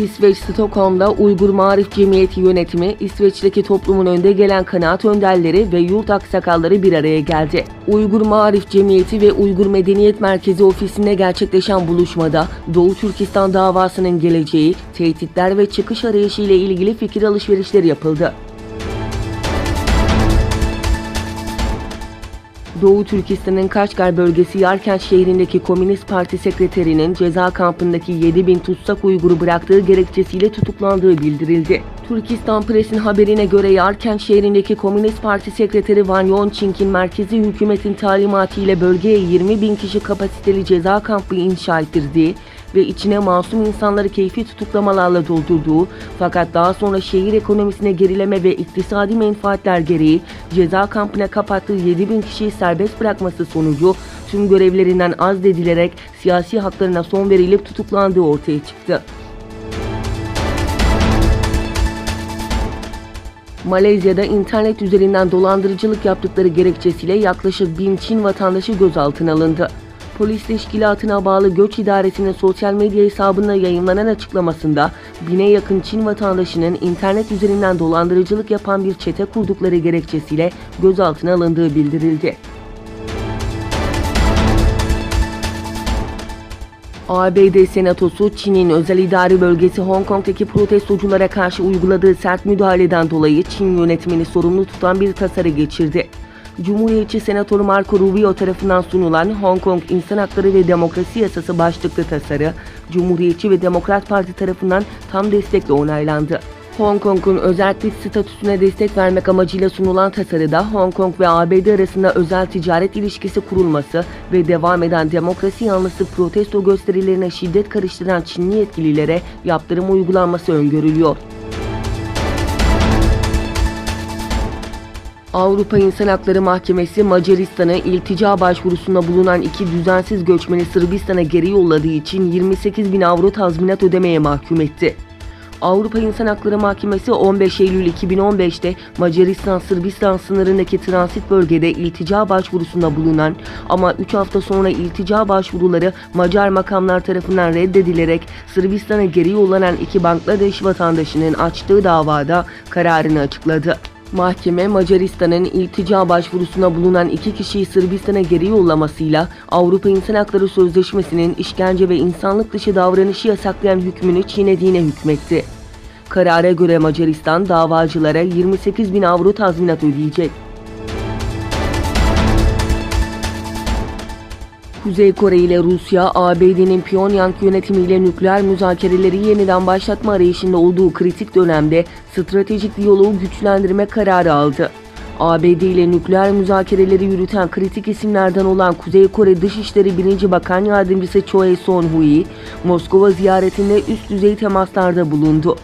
İsveç Stockholm'da Uygur Maarif Cemiyeti yönetimi, İsveç'teki toplumun önde gelen kanaat önderleri ve yurt aksakalları bir araya geldi. Uygur Maarif Cemiyeti ve Uygur Medeniyet Merkezi ofisinde gerçekleşen buluşmada Doğu Türkistan davasının geleceği, tehditler ve çıkış arayışı ile ilgili fikir alışverişleri yapıldı. Doğu Türkistan'ın Kaşgar bölgesi Yarkent şehrindeki Komünist Parti sekreterinin ceza kampındaki 7.000 tutsak Uygur'u bıraktığı gerekçesiyle tutuklandığı bildirildi. Türkistan Press'in haberine göre Yarkent şehrindeki Komünist Parti sekreteri Van Yonçink'in merkezi hükümetin talimatı ile bölgeye 20.000 kişi kapasiteli ceza kampı inşa ettirdiği ve içine masum insanları keyfi tutuklamalarla doldurduğu, fakat daha sonra şehir ekonomisine gerileme ve iktisadi menfaatler gereği ceza kampına kapattığı 7.000 kişiyi serbest bırakması sonucu tüm görevlerinden azledilerek siyasi haklarına son verilip tutuklandığı ortaya çıktı. Malezya'da internet üzerinden dolandırıcılık yaptıkları gerekçesiyle yaklaşık 1000 Çin vatandaşı gözaltına alındı. Polis teşkilatına bağlı Göç İdaresi'nin sosyal medya hesabında yayınlanan açıklamasında 1000'e yakın Çin vatandaşının internet üzerinden dolandırıcılık yapan bir çete kurdukları gerekçesiyle gözaltına alındığı bildirildi. ABD Senatosu, Çin'in özel idari bölgesi Hong Kong'taki protestoculara karşı uyguladığı sert müdahaleden dolayı Çin yönetimini sorumlu tutan bir tasarı geçirdi. Cumhuriyetçi Senatör Marco Rubio tarafından sunulan Hong Kong İnsan Hakları ve Demokrasi Yasası başlıklı tasarı, Cumhuriyetçi ve Demokrat Parti tarafından tam destekle onaylandı. Hong Kong'un özellik statüsüne destek vermek amacıyla sunulan tasarıda Hong Kong ve ABD arasında özel ticaret ilişkisi kurulması ve devam eden demokrasi yanlısı protesto gösterilerine şiddet karıştıran Çinli yetkililere yaptırım uygulanması öngörülüyor. Avrupa İnsan Hakları Mahkemesi, Macaristan'a iltica başvurusunda bulunan 2 düzensiz göçmeni Sırbistan'a geri yolladığı için 28.000 avro tazminat ödemeye mahkum etti. Avrupa İnsan Hakları Mahkemesi 15 Eylül 2015'te Macaristan-Sırbistan sınırındaki transit bölgede iltica başvurusunda bulunan ama 3 hafta sonra iltica başvuruları Macar makamlar tarafından reddedilerek Sırbistan'a geri yollanan 2 Bangladeş vatandaşının açtığı davada kararını açıkladı. Mahkeme, Macaristan'ın iltica başvurusuna bulunan 2 kişiyi Sırbistan'a geri yollamasıyla Avrupa İnsan Hakları Sözleşmesi'nin işkence ve insanlık dışı davranışı yasaklayan hükmünü çiğnediğine hükmetti. Karara göre Macaristan davacılara 28.000 avro tazminat ödeyecek. Kuzey Kore ile Rusya, ABD'nin Pyongyang yönetimiyle nükleer müzakereleri yeniden başlatma arayışında olduğu kritik dönemde stratejik diyaloğu güçlendirme kararı aldı. ABD ile nükleer müzakereleri yürüten kritik isimlerden olan Kuzey Kore Dışişleri 1. Bakan Yardımcısı Choi Son-hui, Moskova ziyaretinde üst düzey temaslarda bulundu.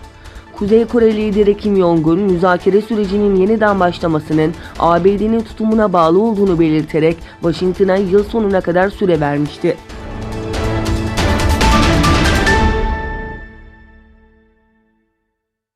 Kuzey Kore lideri Kim Jong-un, müzakere sürecinin yeniden başlamasının ABD'nin tutumuna bağlı olduğunu belirterek Washington'a yıl sonuna kadar süre vermişti.